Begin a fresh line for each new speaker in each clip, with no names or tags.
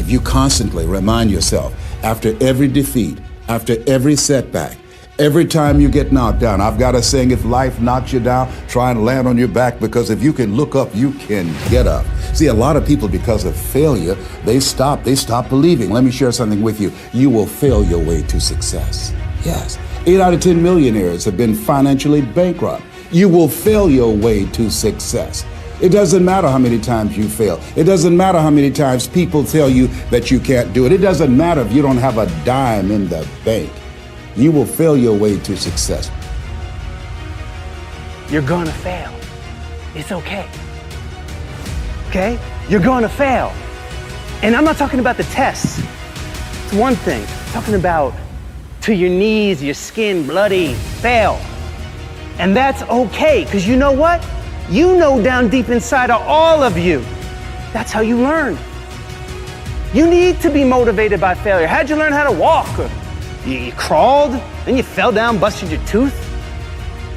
if you constantly remind yourself after every defeat, after every setback, every time you get knocked down, I've got a saying, if life knocks you down, try and land on your back, because if you can look up, you can get up. See, a lot of people, because of failure, they stop believing. Let me share something with you. You will fail your way to success. Yes. 8 out of 10 millionaires have been financially bankrupt. You will fail your way to success. It doesn't matter how many times you fail. It doesn't matter how many times people tell you that you can't do it. It doesn't matter if you don't have a dime in the bank. You will fail your way to success.
You're gonna fail. It's okay. Okay? You're gonna fail. And I'm not talking about the tests. It's one thing. I'm talking about to your knees, your skin, bloody, fail. And that's okay, because you know what? You know down deep inside of all of you, that's how you learn. You need to be motivated by failure. How'd you learn how to walk? You crawled, then you fell down, busted your tooth,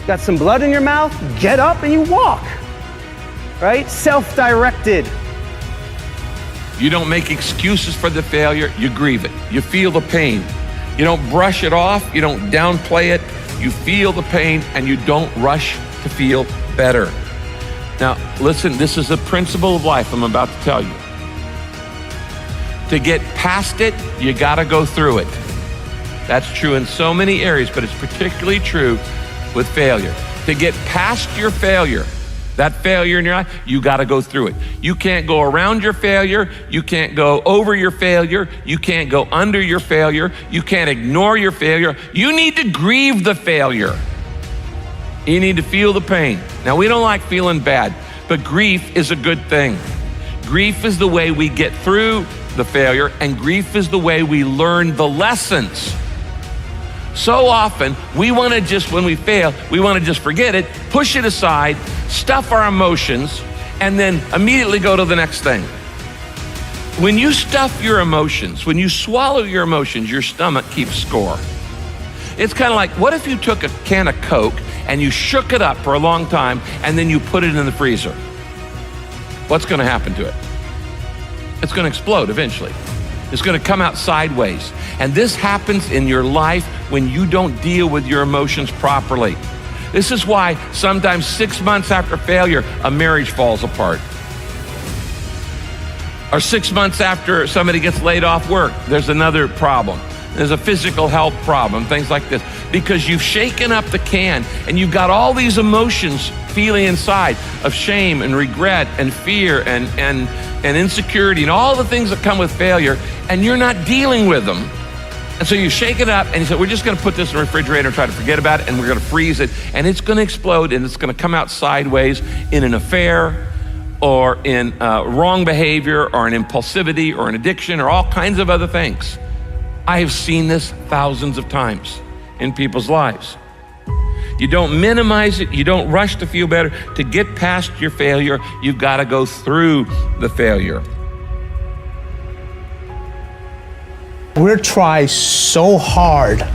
got some blood in your mouth, get up and you walk, right? Self-directed.
You don't make excuses for the failure, you grieve it. You feel the pain. You don't brush it off, you don't downplay it. You feel the pain and you don't rush to feel better. Now, listen, this is a principle of life I'm about to tell you. To get past it, you gotta go through it. That's true in so many areas, but it's particularly true with failure. To get past your failure, that failure in your life, you gotta go through it. You can't go around your failure, you can't go over your failure, you can't go under your failure, you can't ignore your failure. You need to grieve the failure. You need to feel the pain. Now, we don't like feeling bad, but grief is a good thing. Grief is the way we get through the failure, and grief is the way we learn the lessons. So often, we want to just, when we fail, we want to just forget it, push it aside, stuff our emotions, and then immediately go to the next thing. When you stuff your emotions, when you swallow your emotions, your stomach keeps score. It's kind of like, what if you took a can of Coke and you shook it up for a long time and then you put it in the freezer? What's going to happen to it? It's going to explode eventually. It's going to come out sideways. And this happens in your life when you don't deal with your emotions properly. This is why sometimes 6 months after failure, a marriage falls apart. Or 6 months after somebody gets laid off work, there's another problem. There's a physical health problem, things like this. Because you've shaken up the can and you've got all these emotions feeling inside of shame and regret and fear and insecurity and all the things that come with failure, and you're not dealing with them. And so you shake it up and you say, we're just gonna put this in the refrigerator and try to forget about it, and we're gonna freeze it, and it's gonna explode, and it's gonna come out sideways in an affair or in wrong behavior or an impulsivity or an addiction or all kinds of other things. I have seen this thousands of times in people's lives. You don't minimize it, you don't rush to feel better. To get past your failure, you've gotta go through the failure.
We try so hard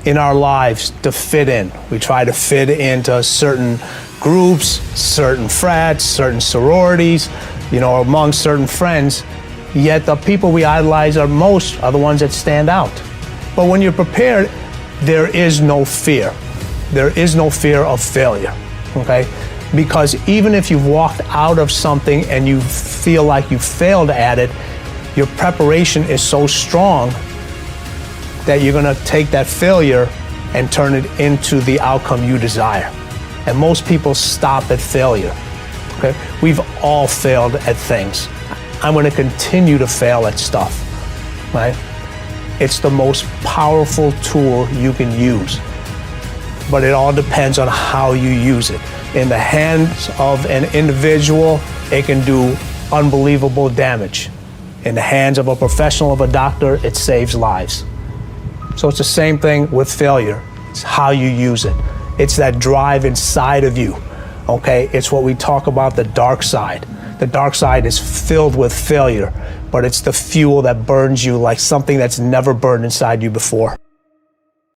in our lives to fit in. We try to fit into certain groups, certain frats, certain sororities, among certain friends. Yet the people we idolize most are the ones that stand out. But when you're prepared, there is no fear. There is no fear of failure, okay? Because even if you've walked out of something and you feel like you failed at it, your preparation is so strong that you're gonna take that failure and turn it into the outcome you desire. And most people stop at failure, okay? We've all failed at things. I'm gonna continue to fail at stuff, right? It's the most powerful tool you can use, but it all depends on how you use it. In the hands of an individual, it can do unbelievable damage. In the hands of a professional, of a doctor, it saves lives. So it's the same thing with failure. It's how you use it. It's that drive inside of you, okay? It's what we talk about, the dark side. The dark side is filled with failure, but it's the fuel that burns you like something that's never burned inside you before.